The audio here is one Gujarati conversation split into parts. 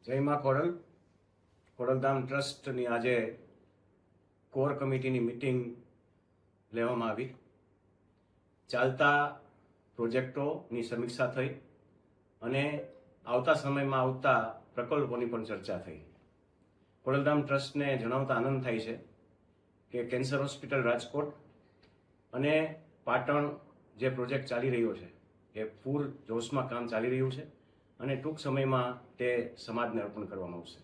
જય માં ખોડલધામ ટ્રસ્ટની આજે કોર કમિટીની મિટિંગ લેવામાં આવી. ચાલતા પ્રોજેક્ટોની સમીક્ષા થઈ અને આવતા સમયમાં આવતા પ્રકલ્પોની પણ ચર્ચા થઈ. ખોડલધામ ટ્રસ્ટને જણાવતા આનંદ થાય છે કે કેન્સર હોસ્પિટલ રાજકોટ અને પાટણ જે પ્રોજેક્ટ ચાલી રહ્યો છે એ પૂર જોશમાં કામ ચાલી રહ્યું છે અને ટૂંક સમયમાં તે સમાજને અર્પણ કરવામાં આવશે.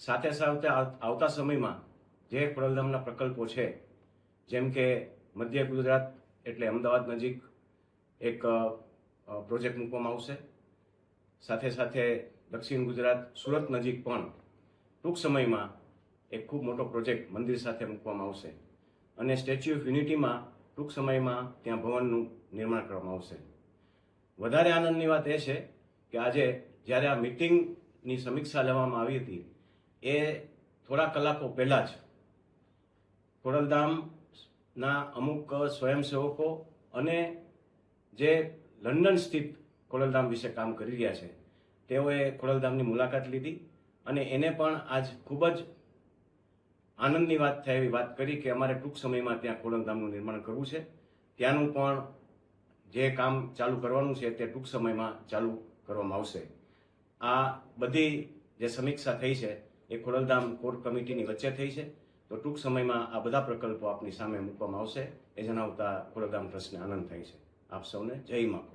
સાથે સાથે આવતા સમયમાં જે ખોડલધામના પ્રકલ્પો છે, જેમ કે મધ્ય ગુજરાત એટલે અમદાવાદ નજીક એક પ્રોજેક્ટ મૂકવામાં આવશે. સાથે સાથે દક્ષિણ ગુજરાત સુરત નજીક પણ ટૂંક સમયમાં એક ખૂબ મોટો પ્રોજેક્ટ મંદિર સાથે મૂકવામાં આવશે અને સ્ટેચ્યુ ઓફ યુનિટીમાં ટૂંક સમયમાં ત્યાં ભવનનું નિર્માણ કરવામાં આવશે. વધારે આનંદની વાત એ છે કે આજે જ્યારે આ મિટિંગની સમીક્ષા લેવામાં આવી હતી એ થોડા કલાકો પહેલાં જ ખોડલધામના અમુક સ્વયંસેવકો અને જે લંડન સ્થિત ખોડલધામ વિશે કામ કરી રહ્યા છે તેઓએ ખોડલધામની મુલાકાત લીધી અને એને પણ આજ ખૂબ જ આનંદની વાત થાય એવી વાત કરી કે અમારે ટૂંક સમયમાં ત્યાં ખોડલધામનું નિર્માણ કરવું છે. ત્યાંનું પણ જે કામ ચાલુ કરવાનું છે તે ટૂંક સમયમાં ચાલુ કરવામાં આવશે. આ બધી જે સમીક્ષા થઈ છે એ ખોડલધામ કોર કમિટીની વચ્ચે થઈ છે. તો ટૂંક સમયમાં આ બધા પ્રકલ્પો આપની સામે મૂકવામાં આવશે એ જણાવતા ખોડલધામ ટ્રસ્ટને આનંદ થાય છે. આપ સૌને જય માં.